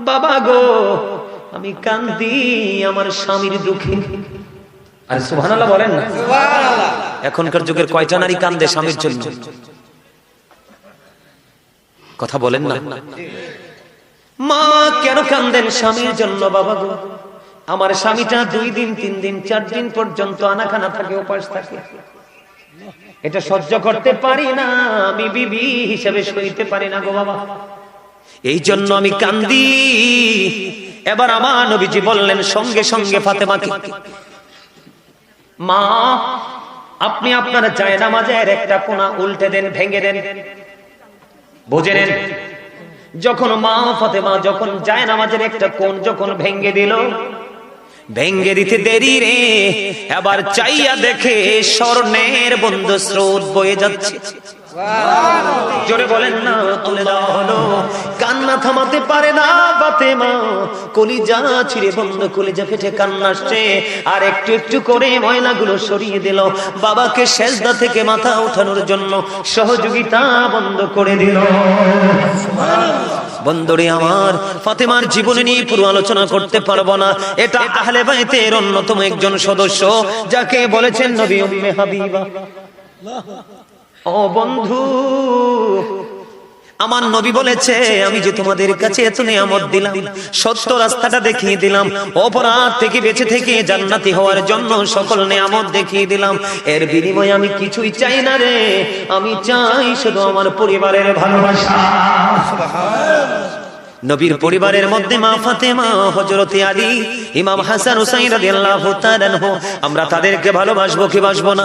বাবা গো আমি কান্দি আমার স্বামীর দুঃখে। আরে সুবহানাল্লাহ বলেন না। সুবহানাল্লাহ। এখনকার যুগের কয়টা নারী কান্দে স্বামীর জন্য? কথা বলেন না। মা কেন কান্দেন স্বামীর জন্য? বাবা গো আমার স্বামীটা 2 দিন 3 দিন 4 দিন পর্যন্ত আনাখানা থাকে, উপাস থাকে, এটা সহ্য করতে পারি না, আমি বিবি হিসেবে সইতে পারি না গো বাবা, এই জন্য আমি কান্দি। এবার আমার নবীজি বললেন সঙ্গে সঙ্গে ফাতেমাকে, মা আপনি আপনার জায়নামাজের একটা কোনা উল্টে দেন, ভেঙে দেন। বুঝে নেন, যখন মা ফাতেমা যখন জায়নামাজের একটা কোণ যখন ভেঙে দিল, ভেঙে দিতে দেরি রে, এবার চাইয়া দেখে স্বর্ণের বন্ধ স্রোত বয়ে যাচ্ছে। জোরে বলেন না। তুলে দেওয়া হলো, কান্না থামাতে পারে না ফাতেমা, কলিজা ছিঁড়ে বন্ধ, কলিজা ফেটে কান্না আসছে, আর একটু একটু করে ময়লাগুলো সরিয়ে দিল, বাবাকে সেজদা থেকে মাথা ওঠানোর জন্য সহযোগিতা বন্ধ করে দিল। বন্ধুরে আমার, ফাতেমার জীবনী নিয়ে পুরো আলোচনা করতে পারবো না, এটা আহলে বাইতের অন্যতম একজন সদস্য, যাকে বলেছেন নবী উম্মে হাবিবা। ও বন্ধু, আমার নবী বলেছে আমি যে তোমাদের কাছে এত নিয়ামত দিলাম, সত্য রাস্তাটা দেখিয়ে দিলাম, অপরাধ থেকে বেঁচে থেকে জান্নাতি হওয়ার জন্য সকল নিয়ামত দেখিয়ে দিলাম, এর বিনিময়ে আমি কিছুই চাই না রে, আমি চাই শুধু আমার পরিবারের ভালোবাসা। নবীর পরিবারের মধ্যে মা ফাতেমা, হযরত আলী, ইমাম হাসান হুসাইন রাদিয়াল্লাহু তাআলা আনহু, আমরা তাদেরকে ভালোবাসবো কি বাসবো না?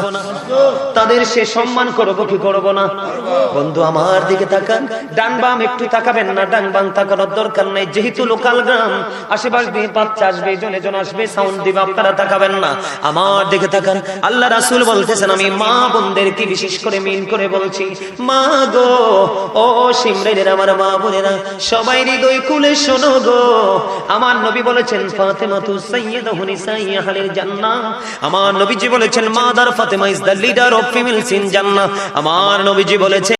তাদের সে সম্মান করব কি করব না? বন্ধু আমার দিকে তাকান, ডান বাম একটু তাকাবেন না, ডান বাম তাকানোর দরকার নাই, যেহেতু লোকাল গ্রাম, আশেপাশ দিয়ে বাচ্চা আসবে, জনে জন আসবে, সাউন্ড দিবে, আপনারা তাকাবেন না, আমার দিকে তাকান। আল্লাহ রাসূল বলতেছেন, আমি মা বোনদেরকে বিশেষ করে মিন করে বলছি, মা গো, ও সিমরাইনের আমার মা বোনেরা, সবাই হৃদয় খুলে শোনো গো, আমার নবী বলেছেন ফাতেমাতু সাইয়্যিদাতু নিসাই আহলিল জান্নাহ, আমার নবীজি বলেছেন mother Fatema is the leader of females in জান্নাহ, আমার নবীজি বলেছেন